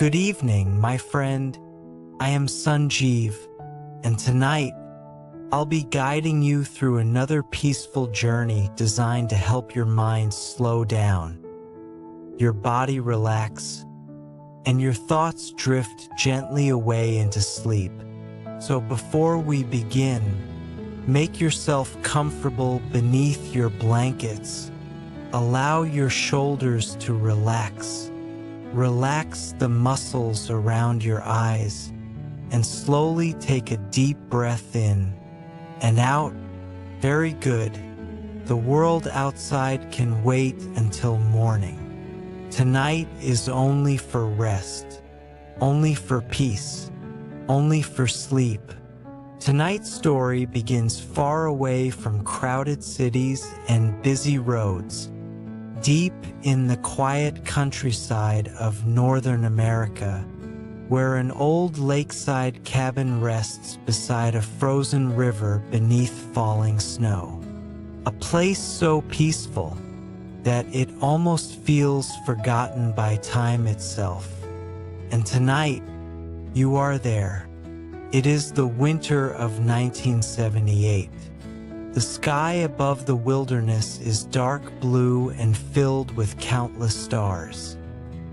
Good evening, my friend. I am Sanjeev, and tonight I'll be guiding you through another peaceful journey designed to help your mind slow down, your body relax, and your thoughts drift gently away into sleep. So before we begin, make yourself comfortable beneath your blankets. Allow your shoulders to relax. Relax the muscles around your eyes and slowly take a deep breath in and out. Very good. The world outside can wait until morning. Tonight is only for rest, only for peace, only for sleep. Tonight's story begins far away from crowded cities and busy roads, deep in the quiet countryside of Northern America, where an old lakeside cabin rests beside a frozen river beneath falling snow. A place so peaceful that it almost feels forgotten by time itself. And tonight, you are there. It is the winter of 1978. The sky above the wilderness is dark blue and filled with countless stars.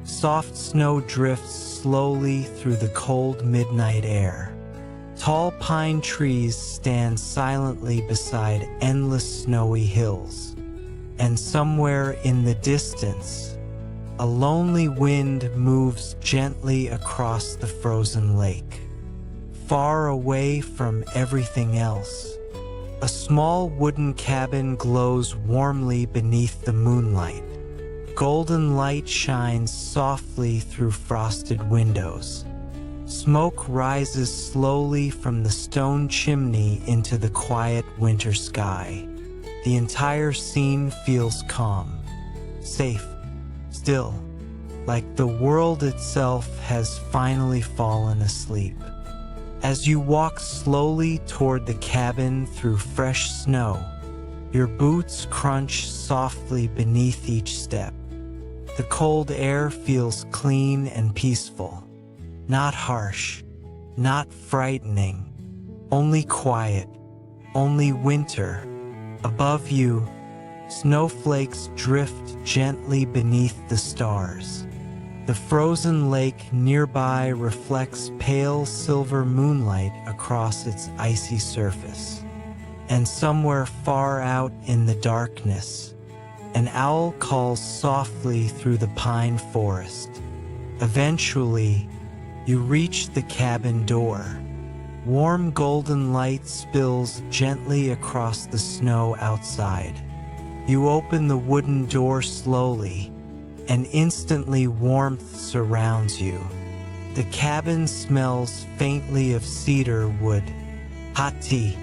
Soft snow drifts slowly through the cold midnight air. Tall pine trees stand silently beside endless snowy hills. And somewhere in the distance, a lonely wind moves gently across the frozen lake. Far away from everything else, a small wooden cabin glows warmly beneath the moonlight. Golden light shines softly through frosted windows. Smoke rises slowly from the stone chimney into the quiet winter sky. The entire scene feels calm, safe, still, like the world itself has finally fallen asleep. As you walk slowly toward the cabin through fresh snow, your boots crunch softly beneath each step. The cold air feels clean and peaceful, not harsh, not frightening, only quiet, only winter. Above you, snowflakes drift gently beneath the stars. The frozen lake nearby reflects pale silver moonlight across its icy surface. And somewhere far out in the darkness, an owl calls softly through the pine forest. Eventually, you reach the cabin door. Warm golden light spills gently across the snow outside. You open the wooden door slowly, and instantly warmth surrounds you. The cabin smells faintly of cedar wood, hot tea,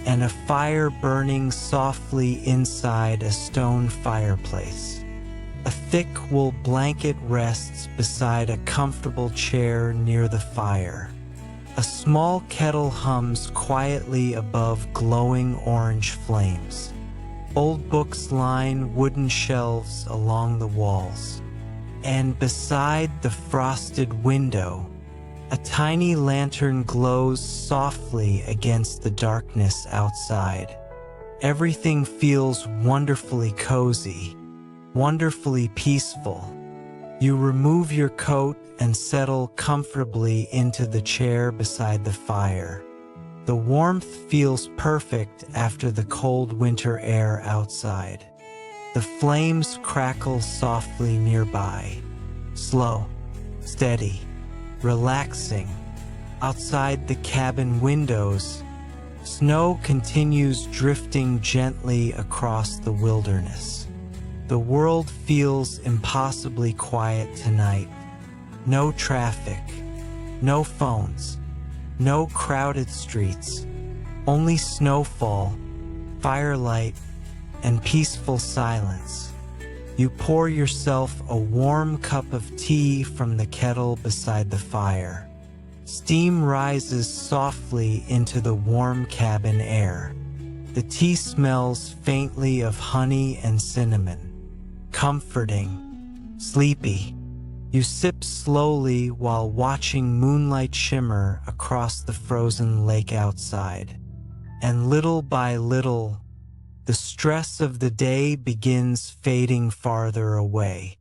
and a fire burning softly inside a stone fireplace. A thick wool blanket rests beside a comfortable chair near the fire. A small kettle hums quietly above glowing orange flames. Old books line wooden shelves along the walls. And beside the frosted window, a tiny lantern glows softly against the darkness outside. Everything feels wonderfully cozy, wonderfully peaceful. You remove your coat and settle comfortably into the chair beside the fire. The warmth feels perfect after the cold winter air outside. The flames crackle softly nearby, slow, steady, relaxing. Outside the cabin windows, snow continues drifting gently across the wilderness. The world feels impossibly quiet tonight. No traffic, no phones, no crowded streets, only snowfall, firelight, and peaceful silence. You pour yourself a warm cup of tea from the kettle beside the fire. Steam rises softly into the warm cabin air. The tea smells faintly of honey and cinnamon, comforting, sleepy. You sip slowly while watching moonlight shimmer across the frozen lake outside. And little by little, the stress of the day begins fading farther away.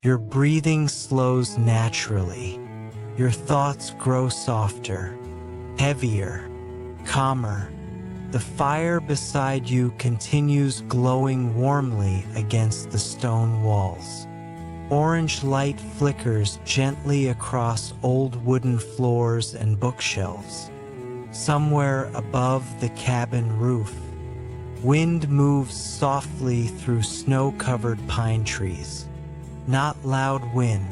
Your breathing slows naturally. Your thoughts grow softer, heavier, calmer. The fire beside you continues glowing warmly against the stone walls. Orange light flickers gently across old wooden floors and bookshelves. Somewhere above the cabin roof, wind moves softly through snow-covered pine trees. Not loud wind,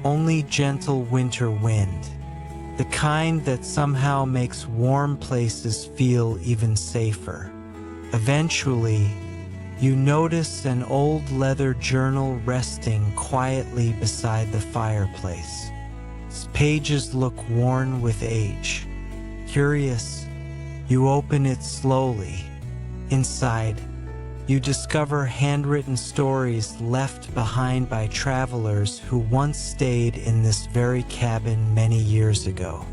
only gentle winter wind. The kind that somehow makes warm places feel even safer. Eventually, you notice an old leather journal resting quietly beside the fireplace. Its pages look worn with age. Curious, you open it slowly. Inside, you discover handwritten stories left behind by travelers who once stayed in this very cabin many years ago.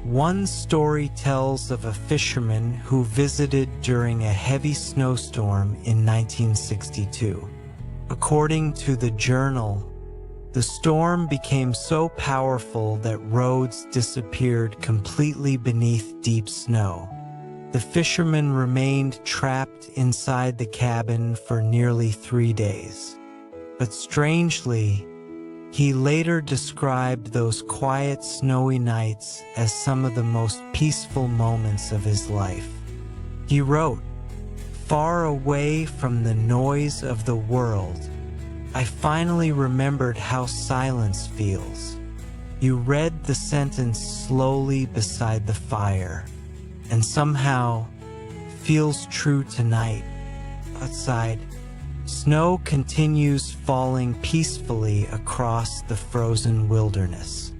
One story tells of a fisherman who visited during a heavy snowstorm in 1962. According to the journal, the storm became so powerful that roads disappeared completely beneath deep snow. The fisherman remained trapped inside the cabin for nearly 3 days. But strangely, he later described those quiet, snowy nights as some of the most peaceful moments of his life. He wrote, "Far away from the noise of the world, I finally remembered how silence feels." You read the sentence slowly beside the fire, and somehow feels true tonight. Outside, snow continues falling peacefully across the frozen wilderness.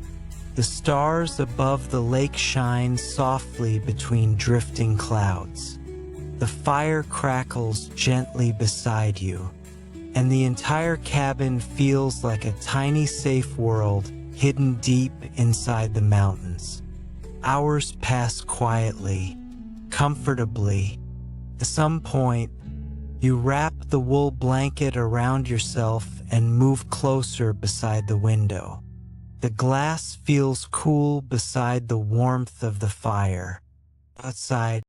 The stars above the lake shine softly between drifting clouds. The fire crackles gently beside you, and the entire cabin feels like a tiny safe world hidden deep inside the mountains. Hours pass quietly, comfortably. At some point, you wrap the wool blanket around yourself and move closer beside the window. The glass feels cool beside the warmth of the fire. Outside,